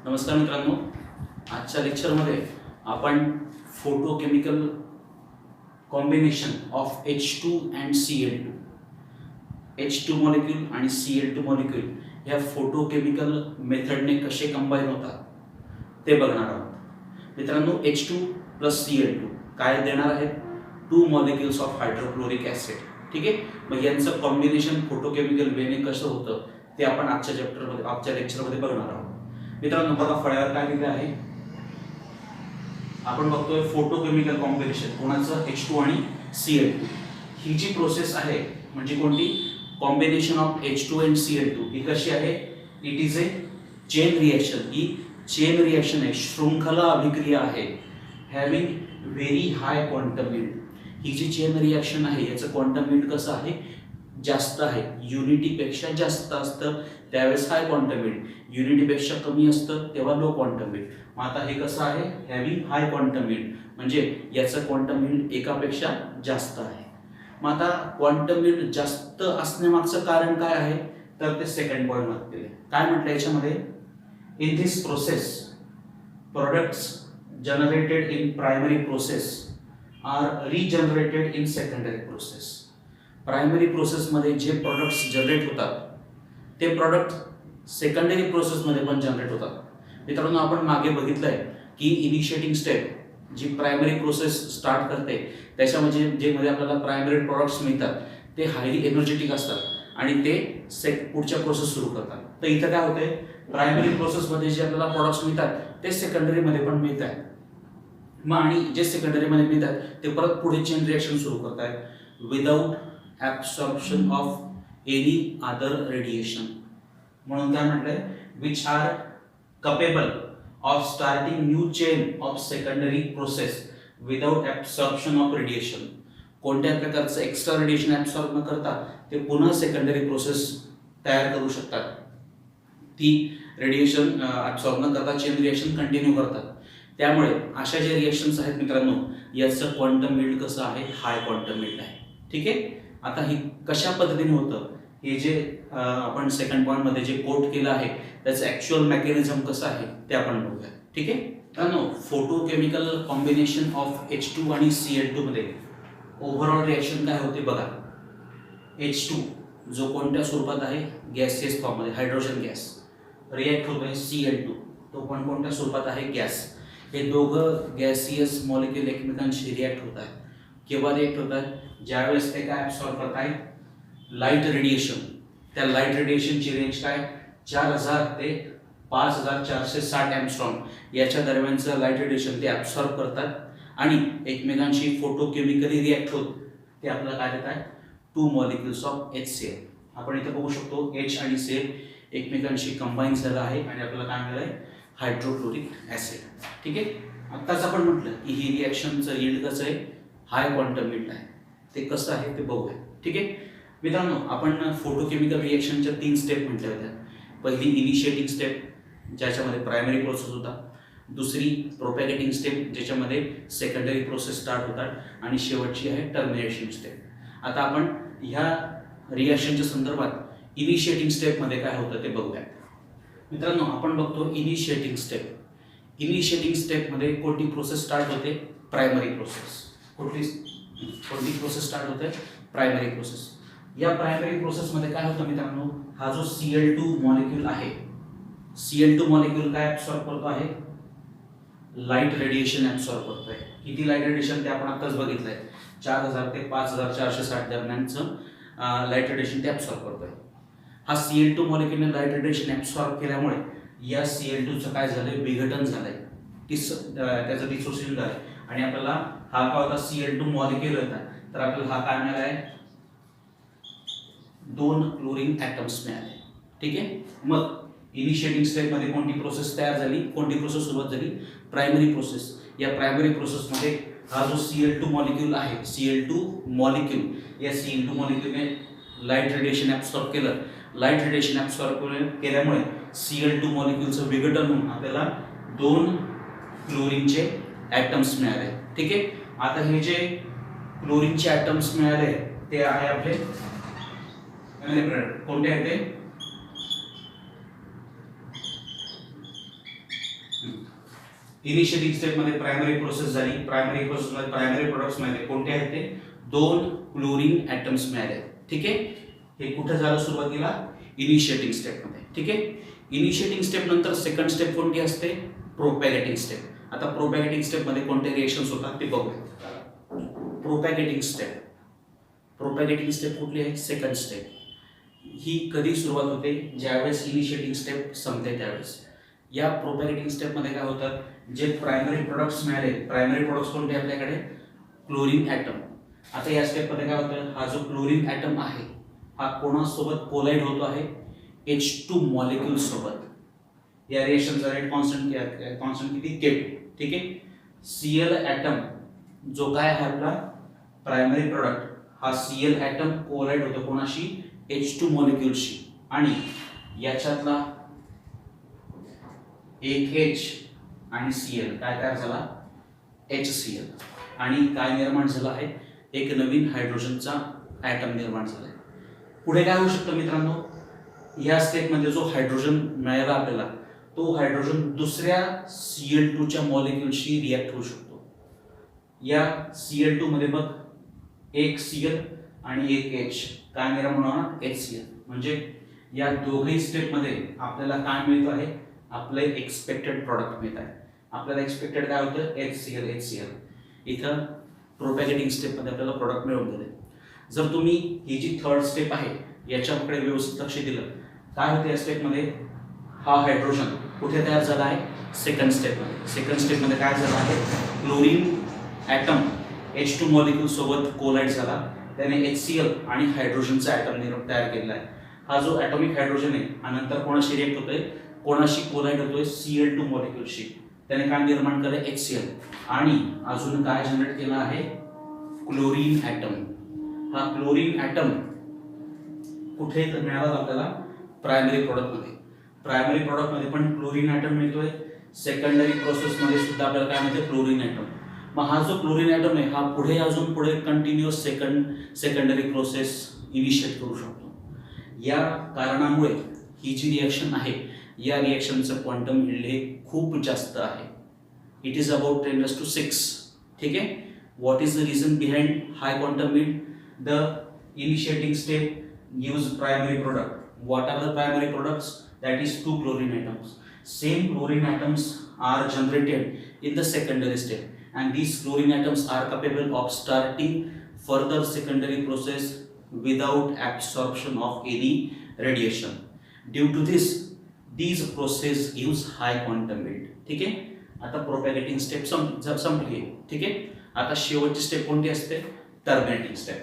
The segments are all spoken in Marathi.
नमस्कार मित्रांनो, आजच्या लेक्चरमध्ये आपण photochemical combination of H2 and Cl2, H2 molecule आणि Cl2 मॉलिक्यूल ह्या फोटोकेमिकल मेथडने कसे कंबाईन होतात ते बघणार आहोत. मित्रांनो, H2 प्लस Cl2 काय देणार आहेत? 2 मॉलिक्युल्स ऑफ हायड्रोक्लोरिक ॲसिड. ठीक आहे, मग यांचं कॉम्बिनेशन फोटोकेमिकल वेने कसं होतं ते आपण आजच्या लेक्चरमध्ये बघणार आहोत. मित्रांनो बघा, फळ्यावर काय लिहिलं आहे आपण बघतोय फोटोकेमिकल कॉम्बिनेशन कोणाचं? H2 आणि Cl2. ही जी प्रोसेस आहे म्हणजे कोणती? Combination of H2 and Cl2. ही कशी आहे? It is a chain reaction. ही चेन रिएक्शन आहे, शृंखला अभिक्रिया आहे, having very high quantum yield. ही जी चेन रिएक्शन आहे याचं क्वांटम यील्ड कसं आहे? जास्त आहे. युनिटीपेक्षा जास्त असतं त्यावेळेस हाय क्वांटम यील्ड, युनिटीपेक्षा कमी असतं तेव्हा लो क्वांटम यील्ड. मग आता हे कसं आहे? हॅव्हिंग हाय क्वांटम यील्ड म्हणजे याचं क्वांटम यील्ड एकापेक्षा जास्त आहे. मग आता क्वांटम यील्ड जास्त असण्यामागचं कारण काय आहे? तर ते सेकंड पॉईंट मध्ये दिले. काय म्हटलं याच्यामध्ये? In this process products generated in primary process are regenerated in secondary process. Primary प्रोसेसमध्ये जे प्रॉडक्ट्स जनरेट होतात ते प्रॉडक्ट सेकंडरी प्रोसेसमध्ये पण जनरेट होतात. मित्रांनो, आपण मागे बघितलंय की इनिशिएटिंग स्टेप जी प्रायमरी प्रोसेस स्टार्ट करते त्याच्यामध्ये जे मध्ये आपल्याला प्रायमरी प्रॉडक्ट्स मिळतात ते हायली एनर्जेटिक असतात आणि ते पुढच्या प्रोसेस सुरू करतात. तर इथं काय होतंय? प्रायमरी प्रोसेसमध्ये जे आपल्याला प्रॉडक्ट्स मिळतात ते सेकंडरीमध्ये पण मिळत आहेत. मग आणि जे सेकंडरीमध्ये मिळतात ते परत पुढे चेन रिएक्शन सुरू करतात without absorption of any other radiation. म्हणून काय म्हटलंय? Which are capable of starting new chain of secondary process without absorption of radiation. कोणत्या प्रकारचं एक्स्ट्रा रेडिएशन ॲब्सॉर्ब न करता ते पुन्हा सेकंडरी प्रोसेस तयार करू शकतात. ती रेडिएशन ॲब्सॉर्ब न करता चेन रिएक्शन कंटिन्यू करतात. त्यामुळे अशा जे रिएक्शन्स आहेत मित्रांनो याचं क्वांटम यील्ड कसं आहे? हाय क्वांटम यील्ड आहे. ठीक आहे, आता ही कशा पद्धतीने होतं हे जे आपण सेकंड पॉईंटमध्ये जे कोट केलं आहे त्याचं ॲक्च्युअल मेकॅनिझम कसं आहे ते आपण बघूया. ठीक आहे मित्रांनो, फोटोकेमिकल कॉम्बिनेशन ऑफ H2 आणि Cl2 मध्ये ओव्हरऑल रिएक्शन काय होते बघा. H2 जो कोणत्या स्वरूपात आहे? गॅसियस फॉर्ममध्ये, हायड्रोजन गॅस. रिॲक्ट होतोय Cl2, तो पण कोणत्या स्वरूपात आहे? गॅस. हे दोघं गॅसियस मॉलिक्यूल एकमेकांशी रिॲक्ट होत आहेत. केव्हा रिॲक्ट होत आहेत? ज्यावेळेस ते काय ॲब्सॉर्ब करत आहेत? Light radiation. त्या लाईट रेडिएशनची रेंज काय? 4000 ते 5460 एंगस्ट्रॉम याच्या दरम्यानचं लाईट रेडिएशन ते ॲब्सॉर्ब करतात आणि एकमेकांशी फोटोकेमिकली रिॲक्ट होत ते आपल्याला काय देत आहेत? 2 मॉलिक्युल्स ऑफ HCl. आपण इथं बघू शकतो H आणि Cl एकमेकांशी कंबाईन झालं आहे आणि आपल्याला काय मिळालं आहे? Hydrochloric acid. ठीक आहे, आत्ताच आपण म्हटलं की ही रिॲक्शनचं यील्ड कसं आहे? हाय क्वांटम यील्ड आहे. ते कसं आहे ते बघूया. ठीक आहे मित्रांनो, आपण फोटोकेमिकल रिएक्शनच्या 3 स्टेप म्हटल्या होत्या. पहिली इनिशिएटिंग स्टेप ज्याच्यामध्ये प्रायमरी प्रोसेस होता, दुसरी प्रोपॅगेटिंग स्टेप ज्याच्यामध्ये सेकंडरी प्रोसेस स्टार्ट होतात आणि शेवटची आहे टर्मिनेशन स्टेप. आता आपण ह्या रिएक्शनच्या संदर्भात इनिशिएटिंग स्टेपमध्ये काय होतं ते बघूया. मित्रांनो, आपण बघतो इनिशिएटिंग स्टेप. इनिशिएटिंग स्टेपमध्ये कोणती प्रोसेस स्टार्ट होते? Primary process. कोणती प्रोसेस स्टार्ट होते? Primary process. या प्रायमरी प्रोसेसमध्ये काय होतं मित्रांनो? हा जो Cl2 मॉलिक्यूल आहे, Cl2 मॉलिक्यूल काय ॲब्सॉर्ब करतो आहे? लाईट रेडिएशन ॲब्सॉर्ब करतोय. किती लाईट रेडिएशन ते आपण आत्ताच बघितलंय. 4000 ते 5460 दरम्यानचं लाईट रेडिएशन ते ॲब्सॉर्ब करतोय. हा Cl2 मॉलिक्यूलने लाईट रेडिएशन ॲब्सॉर्ब केल्यामुळे या Cl2चं काय झालंय? विघटन झालंय, त्याचं डिसोसिएशन झालंय आणि आपल्याला हा काय होता? Cl2 मॉलिक्यूल होता, तर आपल्याला हा काय मिळाला आहे? 2 क्लोरीन ॲटम्स मिळाले. ठीक आहे, मग इनिशिएटिंग स्टेपमध्ये कोणती प्रोसेस तयार झाली? कोणती प्रोसेस सुरुवात झाली? Primary process. या प्रायमरी प्रोसेसमध्ये हा जो Cl2 मॉलिक्यूल आहे, Cl2 मॉलिक्यूल, या Cl2 मॉलिक्यूलने लाईट रेडिएशन ॲब्सॉर्ब केलं. लाईट रेडिएशन ॲब्सॉर्ब केल्यामुळे Cl2 मॉलिक्यूलचं विघटन होऊन आपल्याला 2 क्लोरीनचे ॲटम्स मिळाले. ठीक आहे, आता हे जे क्लोरीनचे ॲटम्स मिळाले ते आहे आपले कोणते आहेत ते? इनिशिएटिंग स्टेप मध्ये प्रायमरी प्रोसेस झाली. प्रायमरी प्रोसेस मध्ये प्रायमरी प्रोडक्ट्स मिळाले. कोणते आहेत ते? 2 क्लोरीन ॲटम्स मिळाले. ठीक आहे. हे कुठे झालं सुरुवातीला? इनिशिएटिंग स्टेप मध्ये. ठीक आहे. इनिशिएटिंग स्टेप नंतर सेकंड स्टेप कोणती असते? प्रोपॅगेटिंग स्टेप. आता प्रोपॅगेटिंग स्टेप मध्ये कोणते रिएक्शन्स होतात ते बघूया. प्रोपॅगेटिंग स्टेप. प्रोपॅगेटिंग स्टेप कुठली आहे? Second step. ही कधी सुरुवात होते? ज्यावेळेस इनिशिएटिंग स्टेप संपते त्यावेळेस. या प्रोपॅगेटिंग स्टेप मध्ये काय होतं? जे प्रायमरी प्रोडक्ट्स मिळाले, प्रायमरी प्रोडक्ट्स कोणते आपल्याकडे? Chlorine atom. आता या स्टेप मध्ये काय होतं? हा जो क्लोरीन ॲटम आहे हा कोणासोबत कोलाइड होतो आहे? H2 मॉलिक्यूल सोबत. या रिएक्शनचा रेट कॉन्स्टंट किती? K2. ठीक आहे. Cl ॲटम जो काय आहे आपला प्रायमरी प्रोडक्ट, हा Cl ॲटम कोलाइड होतो कोणाशी? H2 मॉलिक्यूलशी. आणि याच्यातला एक H आणि Cl काय तयार झाला? HCl. आणि काय निर्माण झालं आहे? एक नवीन हायड्रोजनचा ॲटम निर्माण झाला आहे. पुढे काय होऊ शकतं मित्रांनो? या स्टेपमध्ये जो हायड्रोजन मिळाला आपल्याला, तो हायड्रोजन दुसऱ्या Cl2 च्या मॉलिक्यूलशी रिॲक्ट होऊ शकतो. या Cl2 मध्ये बघ एक Cl आणि एक H काय निर्माण होणार? HCl. म्हणजे या दोघही स्टेपमध्ये आपल्याला काय मिळतो आहे? आपले एक्सपेक्टेड प्रॉडक्ट मिळत आहे. आपल्याला एक्सपेक्टेड काय होतं? HCl. इथं प्रोपॅगेटिंग स्टेपमध्ये आपल्याला प्रॉडक्ट मिळून गेले. जर तुम्ही ही जी थर्ड स्टेप आहे याच्याकडे व्यवस्थित लक्ष दिलं, काय होतं या स्टेपमध्ये? हा हायड्रोजन कुठे तयार झाला आहे? सेकंड स्टेपमध्ये. सेकंड स्टेपमध्ये काय झालं आहे? क्लोरीन ॲटम H2 मॉलिक्यूल सोबत कोलाइड झाला. त्याने HCl आणि हायड्रोजनचा ॲटम तयार केलेला आहे. हा जो ॲटॉमिक हायड्रोजन आहे हा नंतर कोणाशी रिएक्ट होतोय? कोणाशी कोलाइड होतोय? Cl2 मॉलिक्यूलशी. त्याने काय निर्माण केलं? HCl. आणि अजून काय जनरेट केलं आहे? Chlorine atom. हा क्लोरीन ॲटम कुठे मिळाला आपल्याला? प्रायमरी प्रोडक्टमध्ये. प्रायमरी प्रोडक्टमध्ये पण क्लोरीन ॲटम मिळतोय. सेकंडरी प्रोसेसमध्ये सुद्धा आपल्याला काय मिळते? Chlorine atom. मग हा जो क्लोरीन ॲटम आहे हा अजून पुढे कंटिन्युअस सेकंडरी प्रोसेस इनिशिएट करू शकतो. या कारणामुळे ही जी रिएक्शन आहे या रिएक्शनचं क्वांटम यील्ड हे खूप जास्त आहे. It is about 10⁶. ठीक आहे. What is the reason behind high quantum yield? The initiating step gives primary product. What are the primary products? That is 2 chlorine atoms. Same chlorine atoms are generated in the secondary step, and these chlorine atoms are capable of starting further secondary process without absorption of any radiation. Due to this, these process gives high quantum yield. ठीक आहे. आता प्रोपॅगेटिंग स्टेप संपली. ठीक आहे. आता शेवटची स्टेप कोणती असते? Terminating step.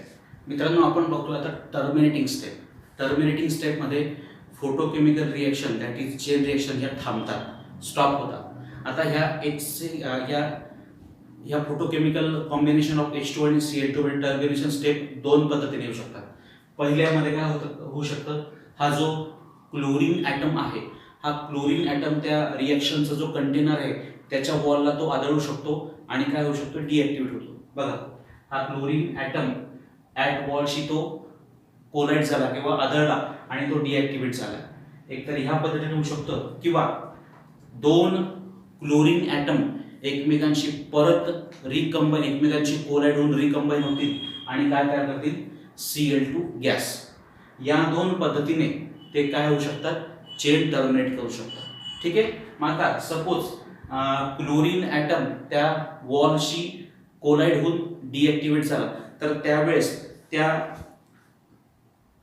मित्रांनो आपण बघतो आता टर्मिनेटिंग स्टेप. टर्मिनेटिंग स्टेपमध्ये photochemical reaction that is chain reaction ह्या थांबतात, स्टॉप होतात. आता ह्या फोटोकेमिकल कॉम्बिनेशन ऑफ H2 आणि Cl2 मध्ये टर्मिनेशन स्टेप 2 पद्धतीने येऊ शकतात. पहिल्यामध्ये काय होऊ शकतं? हा जो क्लोरीन ॲटम आहे हा क्लोरीन ॲटम त्या रिएक्शनचा जो कंटेनर आहे त्याच्या वॉलला तो आदळू शकतो आणि काय होऊ शकतो? डिॲक्टिव्हेट होतो. बघा हा क्लोरीन ॲटम ॲट वॉलशी तो कोलाइड झाला किंवा आदळला आणि तो डिॲक्टिव्हेट झाला. एकतर ह्या पद्धतीने होऊ शकतं किंवा 2 क्लोरीन ॲटम एकमेकांशी परत एकमेकांशी कोलाइड होऊन रिकंबाईन होतील आणि काय तयार करतील? Cl2 gas. या 2 पद्धतीने ते काय होऊ शकतात? चेन टर्मिनेट करू शकतात. ठीक आहे. मग आता सपोज क्लोरीन ॲटम त्या वॉलशी कोलाइड होऊन डिॲक्टिव्हेट झाला तर त्यावेळेस त्या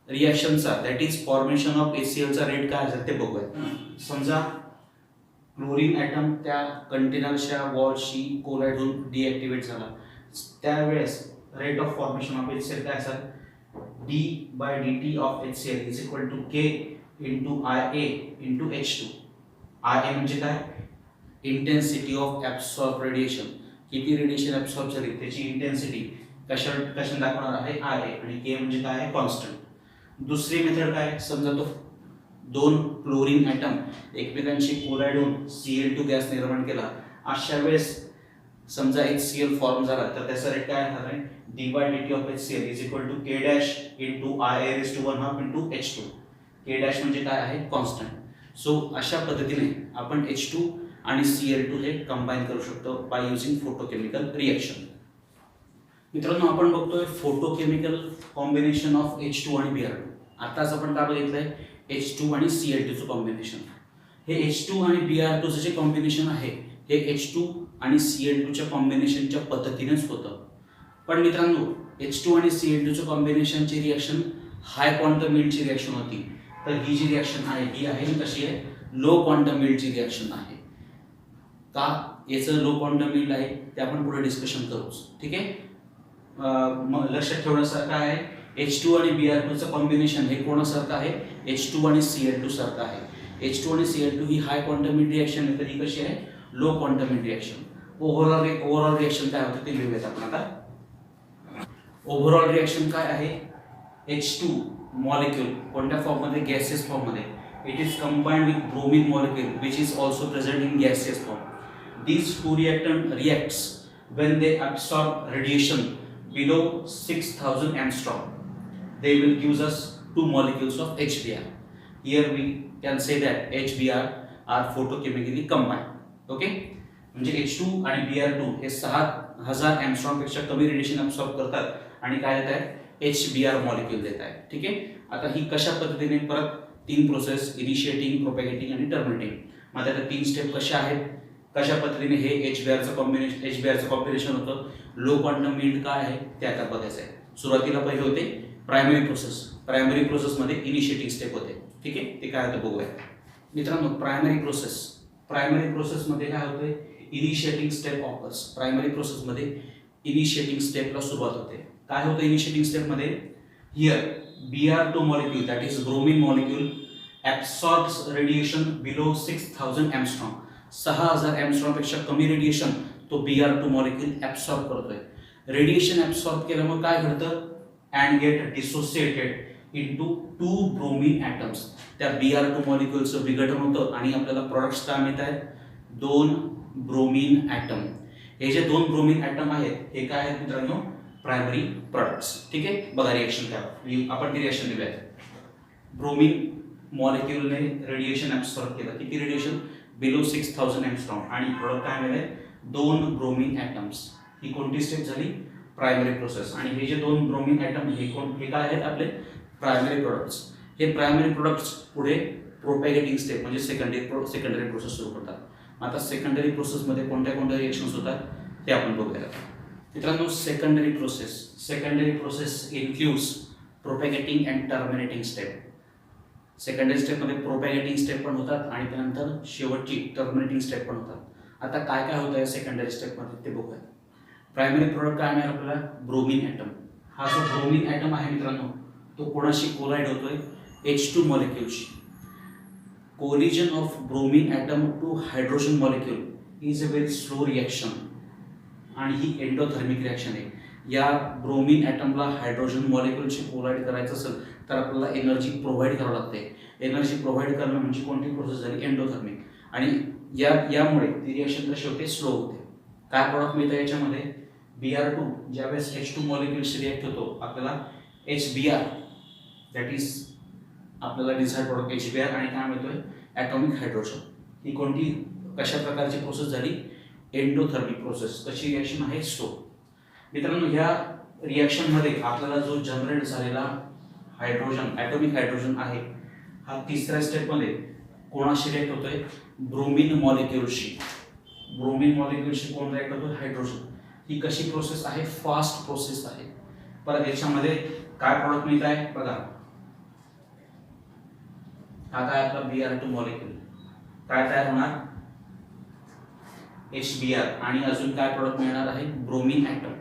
रिएक्शनचा दॅट इज फॉर्मेशन ऑफ HClचा रेट काय असेल ते बघूया. समजा क्लोरीन ॲटम त्या कंटेनरच्या वॉलशी कोलाइड होऊन डिॲक्टिव्हेट झाला, त्यावेळेस rate of formation of HCl काय असेल? d/dt of HCl is equal to K into IA into H2. IA म्हणजे काय? Intensity of absorb radiation. किती रेडिएशन ॲब्सॉर्ब झाली त्याची इंटेन्सिटी कशाने दाखवणार आहे? IA. आणि K म्हणजे काय आहे? कॉन्स्टंट. दुसरी मेथड काय? समजा तो 2 क्लोरीन ॲटम एकमेकांशी कोलाइड होऊन Cl2 गॅस निर्माण केला. अशा वेळेस समजा HCl फॉर्म झाला तर त्याचा रेट काय असणार आहे? d/dt of HCl is equal to K dash into IA⁻½ into H2. K dash म्हणजे काय आहे? कॉन्स्टंट. सो अशा पद्धतीने आपण H2 आणि Cl2 हे कंबाईन करू शकतो बाय युजिंग फोटोकेमिकल रिएक्शन. मित्रांनो, आपण बघतोय फोटोकेमिकल कॉम्बिनेशन ऑफ H2 आणि Br2. आताच आपण काय बघितलंय, H2 आणि Cl2चं कॉम्बिनेशन. हे H2 आणि Br2चं जे कॉम्बिनेशन आहे हे H2 आणि Cl2च्या कॉम्बिनेशनच्या पद्धतीनेच होतं. पण मित्रांनो, H2 आणि Cl2च्या कॉम्बिनेशनची रिएक्शन हाय क्वांटम यील्डची रिएक्शन होती. तर ही जी रिएक्शन आहे ही आहे कशी आहे, लो क्वांटम यील्डची रिएक्शन आहे. का याचं लो क्वांटम यील्ड आहे ते आपण पुढे डिस्कशन करूच. ठीक आहे, लक्षात ठेवण्यासारखं आहे, H2 आणि Br2चं कॉम्बिनेशन हे कोणासारखं आहे, H2 आणि Cl2 सारखं आहे. H2 आणि Cl2 ही हाय क्वांटम यील्ड रिएक्शन आहे, तर ही कशी आहे, low quantum yield reaction. Overall reaction काय होतं ते लिहूयात आपण आता. ओव्हरऑल रिएक्शन काय आहे, H2 मॉलिक्यूल कोणत्या फॉर्म मध्ये, गॅसियस फॉर्म मध्ये. It is combined with bromine molecule which is also present in gaseous form. These two reactant reacts when they absorb radiation below 6000 angstrom. They will give us two molecules of HBr. Here we can say that HBr are photochemically combined. Okay? म्हणजे H2 आणि Br2 हे 6000 एंगस्ट्रॉम पेक्षा कमी रेडिएशन ऍब्सॉर्ब करतात आणि काय देत आहेत, HBr मॉलिक्यूल देत आहेत. ठीक आहे, आता ही कशा पद्धतीने, परत 3 प्रोसेस, इनिशिएटिंग, प्रोपॅगेटिंग आणि टर्मिनेटिंग. मग आता 3 स्टेप कशा आहेत, कशा पद्धतीने हे HBrचं कॉम्बिनेशन होतं, लो क्वांटम यील्ड काय आहे ते आता बघायचं आहे. सुरुवातीला पहिले होते प्रायमरी प्रोसेसमध्ये इनिशिएटिंग स्टेप होते. ठीक आहे, ते काय होतं बघूया. मित्रांनो, प्रायमरी प्रोसेसमध्ये काय होते, इनिशिएटिंग स्टेप ऑकर्स. प्रायमरी प्रोसेसमध्ये इनिशिएटिंग स्टेपला सुरुवात होते. काय होतं इनिशिएटिंग स्टेपमध्ये, here Br2 molecule that is bromine molecule absorbs radiation below 6000 angstrom. 6000 angstrom पेक्षा कमी रेडिएशन तो Br2 मॉलिक्यूल ऍब्सॉर्ब करतोय. रेडिएशन ऍब्सॉर्ब केल्यामुळे काय घडतं, and get dissociated into 2 bromine atoms. त्या Br2 मॉलिक्यूलचं विघटन होतं आणि आपल्याला प्रोडक्ट्स काय मिळत आहेत, 2 ब्रोमीन ॲटम. हे जे 2 ब्रोमीन ॲटम आहेत हे काय आहेत मित्रांनो, प्रायमरी प्रोडक्ट्स. ठीक आहे, बघा रिएक्शन काय, आपण ती रिएक्शन लिहूयात. ब्रोमीन मॉलिक्यूलने रेडिएशन ऍब्सॉर्ब केलं, किती रेडिएशन, बिलो 6000 एंगस्ट्रॉम, आणि प्रोडक्ट काय मिळाले, 2 ब्रोमीन ॲटम्स. ही कोणती स्टेप झाली, प्रायमरी प्रोसेस. आणि हे जे 2 ब्रोमीन ॲटम हे काय आहेत, आपले प्रायमरी प्रोडक्ट्स. हे प्रायमरी प्रोडक्ट्स पुढे प्रोपॅगेटिंग स्टेप म्हणजे सेकंडरी प्रोसेस सुरू करतात. आता सेकंडरी प्रोसेसमध्ये कोणत्या रिएक्शन्स होतात ते आपण बघूया. मित्रांनो, secondary process includes propagating and terminating step. Secondary स्टेपमध्ये प्रोपॅगेटिंग स्टेप पण होतात आणि त्यानंतर शेवटची टर्मिनेटिंग स्टेप पण होतात. आता काय काय होतं सेकंडरी स्टेपमध्ये ते बघूया. प्रायमरी प्रोडक्ट काय मिळालं आपल्याला, ब्रोमीन ॲटम. हा जो ब्रोमीन ॲटम आहे मित्रांनो, तो कोणाशी कोलाइड होतोय, H2 मॉलिक्यूलशी. Collision of bromine atom to hydrogen molecule is a very slow reaction आणि ही एंडोथर्मिक रिॲक्शन आहे. या ब्रोमीन ॲटमला हायड्रोजन मॉलिक्यूलशी कोलाइड करायचं असेल तर आपल्याला एनर्जी प्रोव्हाइड करावं लागते. एनर्जी प्रोव्हाइड करणं म्हणजे कोणती प्रोसेस झाली, एंडोथर्मिक. आणि यामुळे ती रिॲक्शन कशी होते, स्लो होते. काय प्रॉडक्ट मिळतं याच्यामध्ये, Br2 ज्यावेळेस H2 मॉलिक्यूलशी रिॲक्ट होतो आपल्याला HBr दॅट इज आपल्याला डिझायर्ड प्रॉडक्ट HBr आणि काय मिळतोय, ॲटॉमिक हायड्रोजन. ही कोणती कशा प्रकारची प्रोसेस झाली, एंडोथर्मिक प्रोसेस. कशी रिॲक्शन आहे, स्लो. मित्रांनो, ह्या रिॲक्शनमध्ये आपल्याला जो जनरेट झालेला हायड्रोजन, ॲटॉमिक हायड्रोजन आहे, हा तिसऱ्या स्टेपमध्ये कोणाशी रिॲक्ट होतोय, ब्रोमीन मॉलिक्यूलशी. कोण रिॲक्ट होतोय, हायड्रोजन. ही कशी प्रोसेस आहे, फास्ट प्रोसेस आहे. परत याच्यामध्ये काय प्रॉडक्ट मिळत आहे बघा, हा काय आपला Br2 मॉलिक्यूल, काय तयार होणार, HBr, आणि अजून काय प्रोडक्ट मिळणार आहे, ब्रोमीन ॲटम.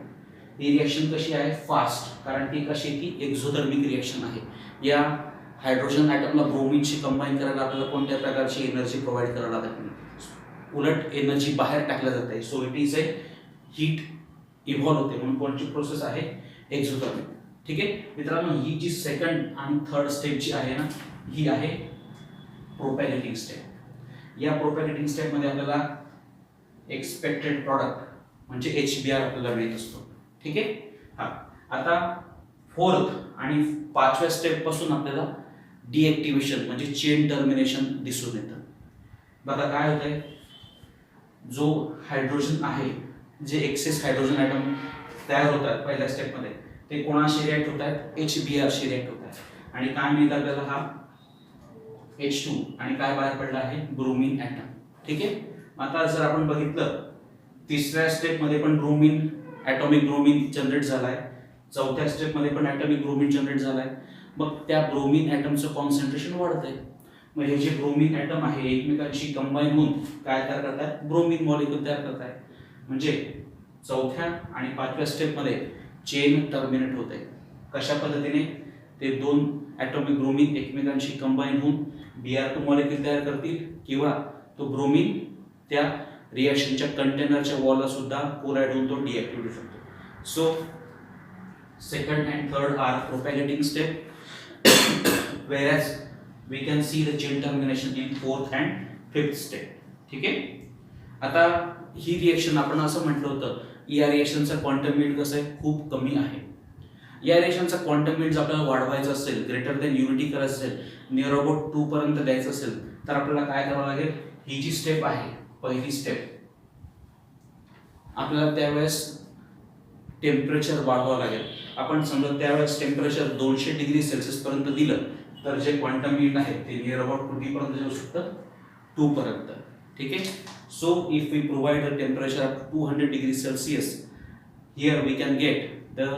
ही रिॲक्शन कशी आहे, फास्ट, कारण ती कशी ती एक्झोथर्मिक रिॲक्शन आहे. या हायड्रोजन ॲटमला ब्रोमीनशी कंबाईन करायला आपल्याला कोणत्या प्रकारची एनर्जी प्रोव्हाइड करायला लागत नाही, उलट एनर्जी बाहेर टाकल्या जाते. So it is A heat evolve होते, म्हणून कोणती प्रोसेस आहे, एक्झोथर्मिक. ठीक आहे मित्रांनो, ही जी सेकंड आणि थर्ड स्टेप जी आहे ना, ही आहे प्रोपॅगेटिंग स्टेप. या प्रोपॅगेटिंग स्टेपमध्ये आपल्याला एक्सपेक्टेड प्रॉडक्ट म्हणजे HBr आपल्याला मिळत असतो. ठीक आहे. हा, आता फोर्थ आणि 5व्या स्टेप पासून आपल्याला डिएक्टिव्हेशन म्हणजे चेन टर्मिनेशन दिसून येतं. बघा काय होतंय, जो हायड्रोजन आहे, जे एक्सेस हायड्रोजन ॲटम तयार होतात पहिल्या स्टेपमध्ये, ते कोणाशी रिॲक्ट होत आहेत, HBrशी रिॲक्ट होत आहेत आणि काय मिळतं आपल्याला, हा H2 आणि काय बाहेर पडला आहे, ब्रोमीन ॲटम. ठीक आहे. आता जर आपण बघितलं तिसऱ्या स्टेपमध्ये पण ब्रोमीन, ॲटॉमिक ब्रोमीन जनरेट झालाय, चौथ्या स्टेपमध्ये पण ॲटॉमिक ब्रोमीन जनरेट झालाय. मग त्या ब्रोमीन ॲटमचं कॉन्सन्ट्रेशन वाढतंय. मग हे जे ब्रोमीन ॲटम आहे एकमेकांशी कंबाईन होऊन काय तयार करतात, ब्रोमीन मॉलिक्यूल तयार करतात. म्हणजे चौथ्या आणि पाचव्या स्टेपमध्ये चेन टर्मिनेट होते. कशा पद्धतीने, ते दोन ॲटॉमिक ब्रोमीन एकमेकांशी कंबाईन होऊन Br2 मॉलिक्यूल तयार करतील किंवा तो ब्रोमीन त्या रिएक्शनच्या कंटेनरच्या वॉलला सुद्धा कोलाइड होऊन तो डिॲक्टिव्हेट होऊ शकतो. So second and third are propagating step, whereas we can see the chain termination in fourth and fifth step. ठीक आहे. आता ही रिएक्शन आपण असं म्हटलं होतं, या रिएक्शनचा क्वांटम मीट कसं आहे, खूप कमी आहे. या रिएक्शनचा क्वांटम मीट जर आपल्याला वाढवायचा असेल, ग्रेटर दॅन युनिटी करायचं असेल, नियर अबाउट 2 पर्यंत द्यायचं असेल, तर आपल्याला काय करावं लागेल, ही जी स्टेप आहे पहिली स्टेप, आपल्याला त्यावेळेस टेम्परेचर वाढवावं लागेल. आपण समजा त्यावेळेस टेम्परेचर 200 डिग्री सेल्सिअस पर्यंत दिलं तर जे क्वांटम मीट आहे ते नियर अबाउट 2 पर्यंत जाऊ शकतं, 2 पर्यंत. ठीक आहे. So if we provide a temperature up to 200 degree celsius, here we can get the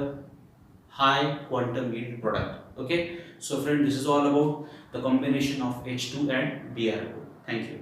high quantum yield product. Okay, so friend, this is all about the combination of H2 and Br2. Thank you.